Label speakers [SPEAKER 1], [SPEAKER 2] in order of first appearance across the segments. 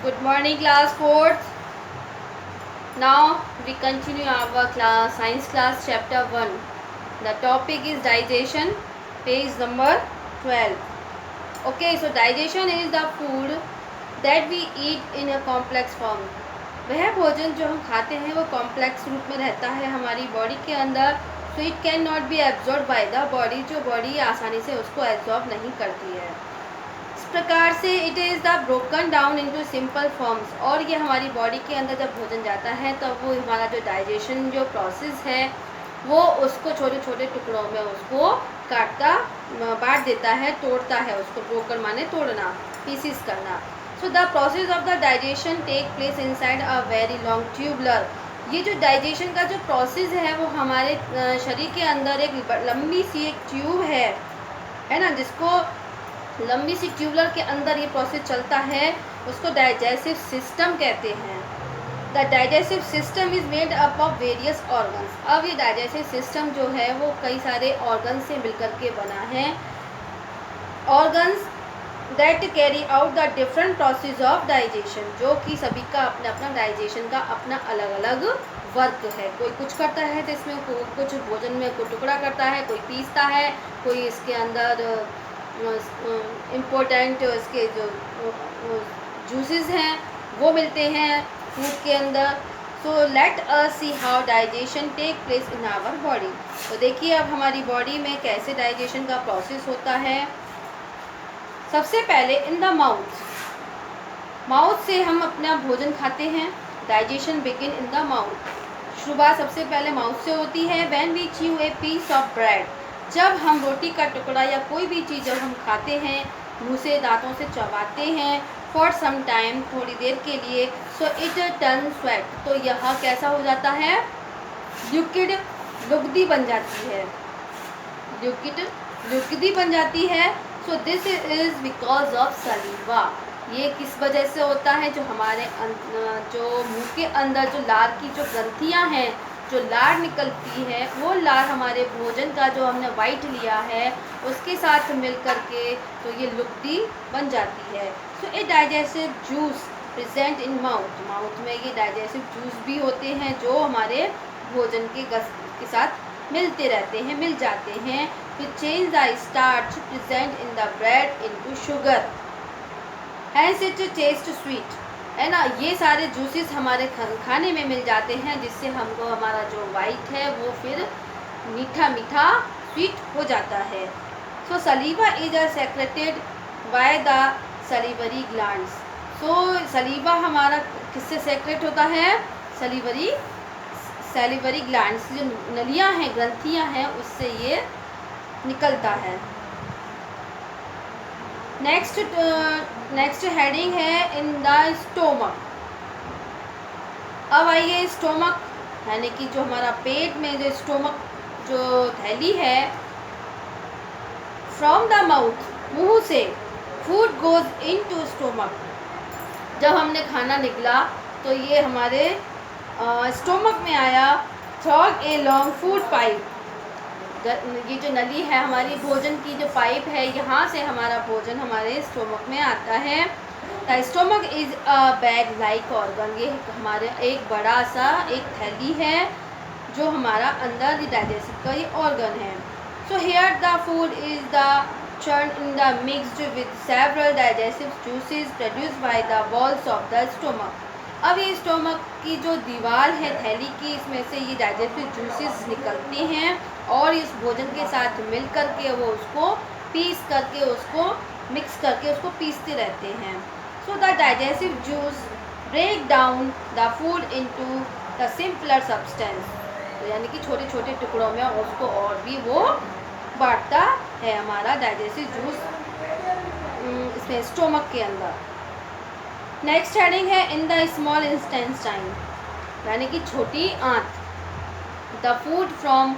[SPEAKER 1] Good morning, class 4th. Now we continue our class science class chapter 1. The topic is digestion, page number 12. Okay, so digestion is the food that we eat in a complex form. वह भोजन जो हम खाते हैं वो complex रूप में रहता है हमारी बॉडी के अंदर, so it can not be absorb by the body, जो बॉडी आसानी से उसको एब्जॉर्ब नहीं करती है। इस प्रकार से it is the broken down into simple forms, और ये हमारी बॉडी के अंदर जब भोजन जाता है तो वो हमारा जो डाइजेशन जो प्रोसेस है वो उसको छोटे छोटे टुकड़ों में उसको काटता बांट देता है, तोड़ता है उसको। ब्रोकन माने तोड़ना, पीसीस करना। So the process of the digestion take place inside a very long tubular. ये जो डाइजेशन का जो प्रोसेस है वो हमारे शरीर के अंदर एक लंबी सी एक ट्यूब है ना, जिसको लंबी सी ट्यूबुलर के अंदर ये प्रोसेस चलता है, उसको डाइजेस्टिव सिस्टम कहते हैं। The digestive system is made up of various organs. अब ये डाइजेस्टिव सिस्टम जो है वो कई सारे ऑर्गन से मिलकर के बना है। Organs that carry out the different process of digestion, जो कि सभी का अपना अपना डाइजेशन का अपना अलग अलग वर्क है। कोई कुछ करता है तो इसमें कुछ भोजन में कोई टुकड़ा करता है, कोई पीसता है, कोई इसके अंदर इम्पोर्टेंट इसके जो जूसेस हैं वो मिलते हैं फूड के अंदर। So let us see how digestion take place in our body. तो देखिए अब हमारी बॉडी में कैसे डाइजेशन का प्रोसेस होता है। सबसे पहले इन द माउथ से हम अपना भोजन खाते हैं। Digestion begin in the mouth. शुरुआत सबसे पहले माउथ से होती है। When we chew a piece of bread, जब हम रोटी का टुकड़ा या कोई भी चीज़ जब हम खाते हैं, मुंह से दांतों से चबाते हैं, फॉर सम टाइम, थोड़ी देर के लिए, सो इट टर्न स्वेट, तो यह कैसा हो जाता है, लिक्विड, लुगदी बन जाती है, लुगदी बन जाती है। So this is because of सलीवा। ये किस वजह से होता है, जो हमारे जो मुंह के अंदर जो लार की जो ग्रंथियाँ हैं, जो लार निकलती है, वो लार हमारे भोजन का जो हमने वाइट लिया है उसके साथ मिल करके तो ये लुगदी बन जाती है। So a digestive juice present in mouth में ये डाइजेस्टिव जूस भी होते हैं जो हमारे भोजन के साथ मिलते रहते हैं, मिल जाते हैं। फिर change the starch present in the bread into sugar, hence it taste sweet, है ना। ये सारे जूसेस हमारे खाने में मिल जाते हैं, जिससे हमको हमारा जो वाइट है वो फिर मीठा मीठा स्वीट हो जाता है। So saliva is a secreted by the salivary glands. So saliva हमारा किससे सेक्रेट होता है, सलीवरी ग्लैंड्स, जो नलियाँ हैं, ग्रंथियाँ हैं, उससे ये निकलता है। नेक्स्ट हेडिंग है इन द स्टोमक। अब आइए स्टोमक, यानी कि जो हमारा पेट में जो स्टोमक जो थैली है, फ्रॉम द माउथ, मुंह से, food goes into stomach. जब हमने खाना निकला तो ये हमारे स्टोमक में आया, through a long food pipe. ये जो नली है हमारी भोजन की जो पाइप है, यहाँ से हमारा भोजन हमारे स्टोमक में आता है। The stomach is a bag like organ. ये हमारे एक बड़ा सा एक थैली है जो हमारा अंदर डाइजेस्टिव का ये ऑर्गन है। So here the food is the churned in the mixed with several digestive juices produced by the walls of the stomach. अब ये स्टोमक की जो दीवार है थैली की, इसमें से ये डाइजेस्टिव जूसेस निकलते हैं और इस भोजन के साथ मिल करके वो उसको पीस करके, उसको मिक्स करके उसको पीसते रहते हैं। So the digestive juice break down the food into the simpler substance, तो यानी कि छोटे छोटे टुकड़ों में उसको और भी वो बांटता है हमारा डाइजेस्टिव जूस इसमें स्टोमक के अंदर। नेक्स्ट हेडिंग है इन द स्मॉल इंटेस्टाइन, यानी कि छोटी आंत। The food from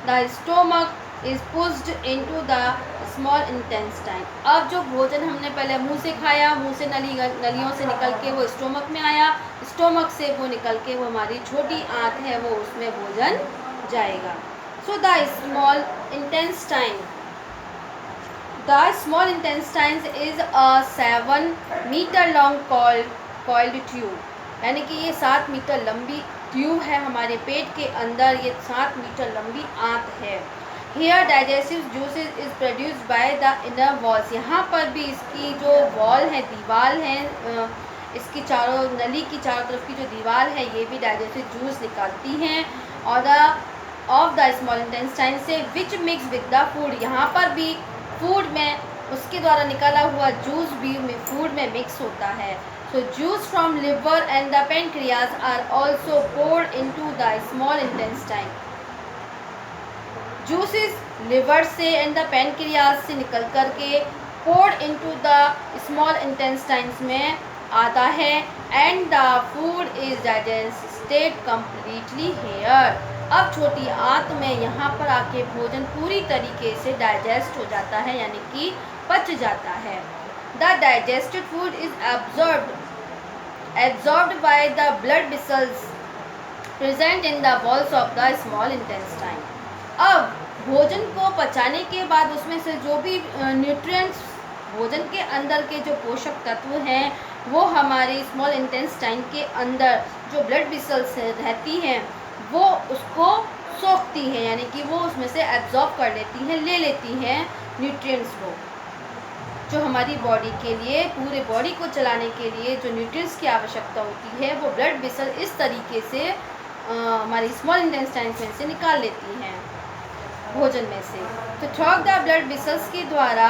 [SPEAKER 1] the stomach is pushed into the small intestine. अब जो भोजन हमने पहले मुंह से खाया, मुंह से नलियों से निकल के वो स्टोमक में आया, स्टोमक से वो निकल के वो हमारी छोटी आंत है वो उसमें भोजन जाएगा। So the small intestine is a 7 meter long called coiled tube, यानी कि ये 7 मीटर लंबी ट्यूब है हमारे पेट के अंदर, ये 7 मीटर लंबी आंत है। Here digestive juices is produced by the inner walls, यहाँ पर भी इसकी जो वॉल है, दीवार है, इसकी चारों नली की चारों तरफ की जो दीवार है, ये भी डाइजेस्टिव जूस निकालती हैं। और ऑफ द स्मॉल इंटेस्टाइन से विच मिक्स विद द फूड, यहाँ पर भी फूड में उसके द्वारा निकाला हुआ जूस भी फूड में मिक्स होता है। So juice from liver and the pancreas are also poured into the small intestine, juices liver से एंड द पेनक्रियाज से निकल कर के poured into the small intestines में आता है and the food is digested completely here. अब छोटी आंत में यहाँ पर आके भोजन पूरी तरीके से डाइजेस्ट हो जाता है, यानी कि पच जाता है। The digested food is absorbed by the blood vessels present in the walls of the small intestine. अब भोजन को पचाने के बाद उसमें से जो भी न्यूट्रिएंट्स, भोजन के अंदर के जो पोषक तत्व हैं, वो हमारे स्मॉल इंटेस्टाइन के अंदर जो ब्लड वेसल्स रहती हैं वो उसको सोखती हैं, यानी कि वो उसमें से एब्जॉर्ब कर लेती हैं, ले लेती हैं न्यूट्रिएंट्स को, जो हमारी बॉडी के लिए, पूरे बॉडी को चलाने के लिए जो न्यूट्रिएंट्स की आवश्यकता होती है, वो ब्लड वेसल इस तरीके से हमारी स्मॉल इंटेस्टाइन में से निकाल लेती हैं भोजन में से। तो थ्रू द ब्लड वेसल्स के द्वारा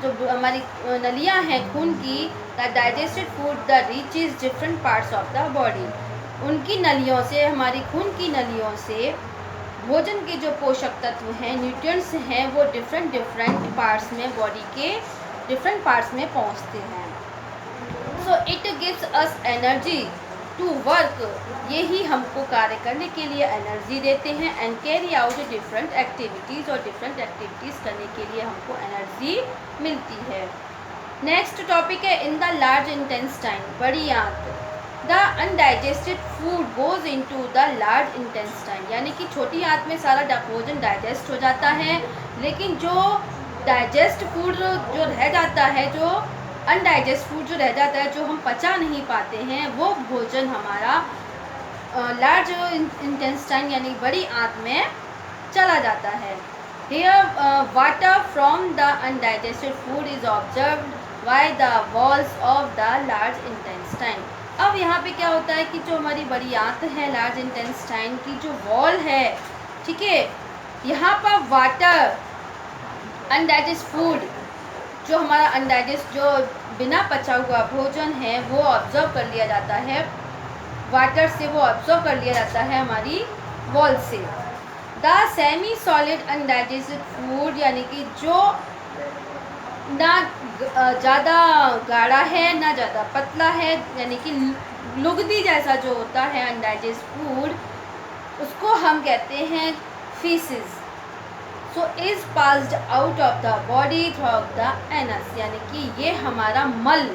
[SPEAKER 1] जो हमारी नलियां हैं खून की, the digested food the reaches different parts of the body, उनकी नलियों से, हमारी खून की नलियों से भोजन के जो पोषक तत्व हैं, न्यूट्रिएंट्स हैं, वो डिफरेंट पार्ट्स में, बॉडी के डिफरेंट पार्ट्स में पहुंचते हैं। So it gives us energy to work, यही हमको कार्य करने के लिए एनर्जी देते हैं। And carry out different activities, और डिफरेंट एक्टिविटीज़ करने के लिए हमको एनर्जी मिलती है। नेक्स्ट टॉपिक है इन द लार्ज इंटेस्टाइन, बड़ी आंत। The undigested food goes into the large intestine, यानी कि छोटी आंत में सारा भोजन डाइजेस्ट हो जाता है, लेकिन जो डाइजेस्ट फूड जो रह जाता है, जो अनडाइजेस्ट फूड जो रह जाता है, जो हम पचा नहीं पाते हैं, वो भोजन हमारा लार्ज इंटेस्टाइन यानी बड़ी आंत में चला जाता है। Here water from the undigested food is observed by the walls of the large intestine. अब यहाँ पे क्या होता है कि जो हमारी बड़ी आंत है, लार्ज इंटेस्टाइन की जो वॉल है, ठीक है, यहाँ पर वाटर, अनडाइजेस्ट फूड, जो हमारा अनडाइजेस्ट, जो बिना पचा हुआ भोजन है, वो ऑब्जर्व कर लिया जाता है वाटर से, वो ऑब्जर्व कर लिया जाता है हमारी वॉल से। The semi solid undigested food, यानी कि जो ना ज़्यादा गाढ़ा है ना ज़्यादा पतला है, यानी कि लुगदी जैसा जो होता है अनडाइजेस्ट फूड, उसको हम कहते हैं faeces. So is passed out of the body through the anus, यानी कि ये हमारा मल,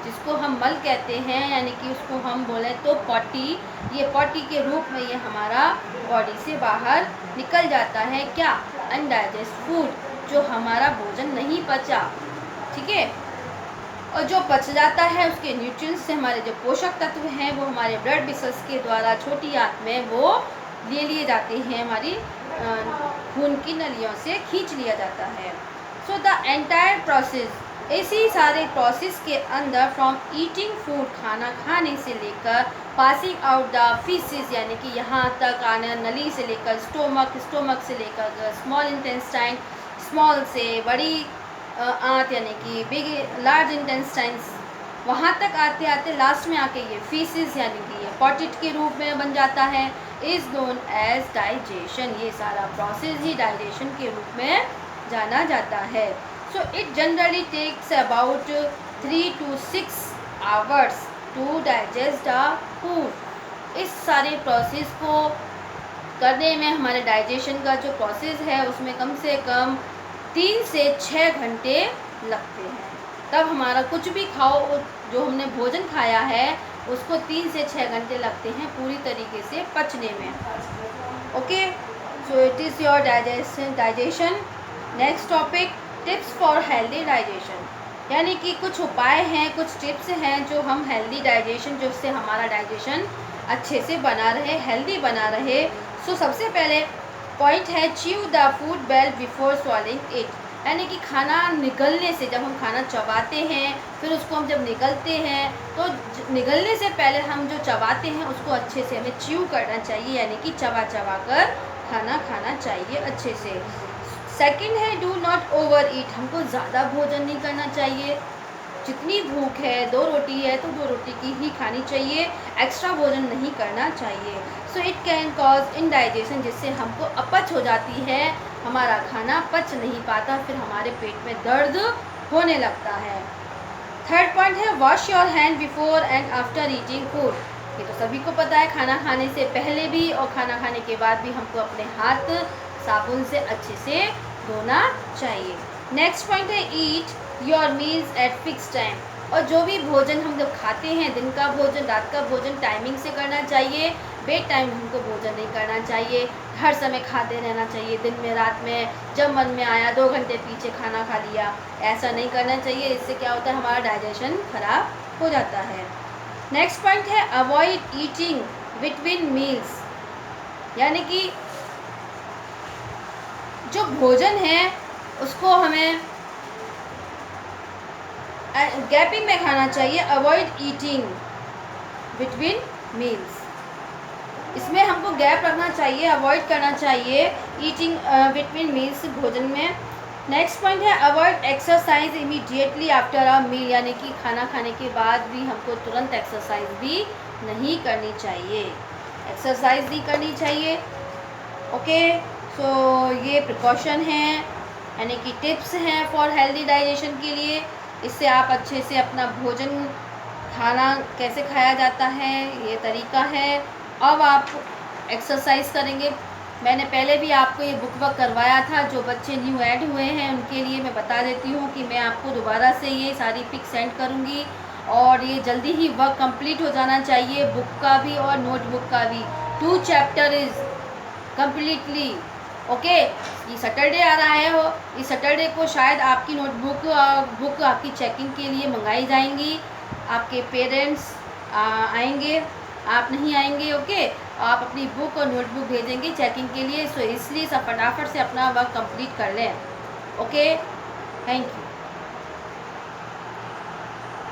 [SPEAKER 1] जिसको हम मल कहते हैं, यानी कि उसको हम बोलें तो पॉटी, ये पॉटी के रूप में ये हमारा बॉडी से बाहर निकल जाता है। क्या? अनडाइजेस्ट फूड, जो हमारा भोजन नहीं पचा, ठीक है, और जो पच जाता है उसके न्यूट्रिएंट्स से हमारे जो पोषक तत्व हैं वो हमारे ब्लड वेसल्स के द्वारा छोटी आंत में वो ले लिए जाते हैं, हमारी खून की नलियों से खींच लिया जाता है। सो द एंटायर प्रोसेस, इसी सारे प्रोसेस के अंदर फ्रॉम ईटिंग फूड, खाना खाने से लेकर पासिंग आउट द फीसिस, यानी कि यहाँ तक आने, नली से लेकर स्टोमक, स्टोमक से लेकर स्मॉल इंटेस्टाइन, स्मॉल से बड़ी आंत यानी कि बिग लार्ज इंटेस्टाइन्स, वहाँ तक आते आते लास्ट में आके ये फीसिस यानी कि ये पॉटेट के रूप में बन जाता है, इज़ नोन एज डाइजेशन। ये सारा प्रोसेस ही डाइजेशन के रूप में जाना जाता है। So it generally takes about 3 to 6 hours to digest the food. इस सारे प्रोसेस को करने में हमारे डाइजेशन का जो प्रोसेस है उसमें कम से कम 3 से 6 घंटे लगते हैं। तब हमारा कुछ भी खाओ, जो हमने भोजन खाया है उसको 3 से 6 घंटे लगते हैं पूरी तरीके से पचने में। Okay, so it is your digestion. Next topic, tips for healthy digestion. यानी कि कुछ उपाय हैं, कुछ टिप्स हैं जो हम हेल्दी डाइजेशन, जो उससे हमारा डाइजेशन अच्छे से बना रहे, हेल्दी बना रहे। सो सबसे पहले पॉइंट है chew the food well before swallowing it. यानी कि खाना निगलने से, जब हम खाना चबाते हैं फिर उसको हम जब निगलते हैं तो निगलने से पहले हम जो चबाते हैं उसको अच्छे से हमें च्यू करना चाहिए, यानी कि चबा चबा कर खाना खाना चाहिए अच्छे से। सेकंड है डू नॉट ओवर ईट। हमको ज़्यादा भोजन नहीं करना चाहिए। जितनी भूख है, 2 रोटी है तो 2 रोटी की ही खानी चाहिए, एक्स्ट्रा भोजन नहीं करना चाहिए। So it can cause indigestion, जिससे हमको अपच हो जाती है, हमारा खाना पच नहीं पाता, फिर हमारे पेट में दर्द होने लगता है। थर्ड पॉइंट है wash your hand before and after eating food. ये तो सभी को पता है, खाना खाने से पहले भी और खाना खाने के बाद भी हमको अपने हाथ साबुन से अच्छे से धोना चाहिए। नेक्स्ट पॉइंट है eat your meals eight fix time. और जो भी भोजन हम जब खाते हैं, दिन का भोजन, रात का भोजन, टाइमिंग से करना चाहिए। बेड टाइम हमको भोजन नहीं करना चाहिए, हर समय खाते रहना चाहिए, दिन में रात में जब मन में आया 2 घंटे पीछे खाना खा लिया, ऐसा नहीं करना चाहिए। इससे क्या होता है, हमारा डाइजेशन खराब हो जाता है। नेक्स्ट पॉइंट है अवॉइड ईटिंग बिटवीन मील्स। यानी कि जो भोजन है उसको हमें गैपिंग में खाना चाहिए। अवॉइड ईटिंग बिटवीन मील्स, इसमें हमको गैप रखना चाहिए, अवॉइड करना चाहिए ईटिंग बिटवीन मील्स, भोजन में। नेक्स्ट पॉइंट है avoid exercise immediately after a meal. यानी कि खाना खाने के बाद भी हमको तुरंत एक्सरसाइज भी नहीं करनी चाहिए, एक्सरसाइज नहीं करनी चाहिए। ओके, सो ये प्रिकॉशन हैं, यानी कि टिप्स हैं फॉर हेल्दी डाइजेशन के लिए। इससे आप अच्छे से अपना भोजन, खाना कैसे खाया जाता है, ये तरीका है। अब आप एक्सरसाइज करेंगे। मैंने पहले भी आपको ये बुक वर्क करवाया था, जो बच्चे न्यू ऐड हुए हैं उनके लिए मैं बता देती हूँ कि मैं आपको दोबारा से ये सारी पिक सेंड करूँगी, और ये जल्दी ही वर्क कंप्लीट हो जाना चाहिए, बुक का भी और नोटबुक का भी। 2 चैप्टर इज़ कम्प्लीटली ओके। ये सैटरडे आ रहा है, वो इस सैटरडे को शायद आपकी नोटबुक बुक आपकी चेकिंग के लिए मंगाई जाएंगी। आपके पेरेंट्स आएंगे, आप नहीं आएंगे। ओके, आप अपनी बुक और नोटबुक भेजेंगे चेकिंग के लिए। सो इसलिए सब फटाफट से अपना वर्क कंप्लीट कर लें। Okay, thank you.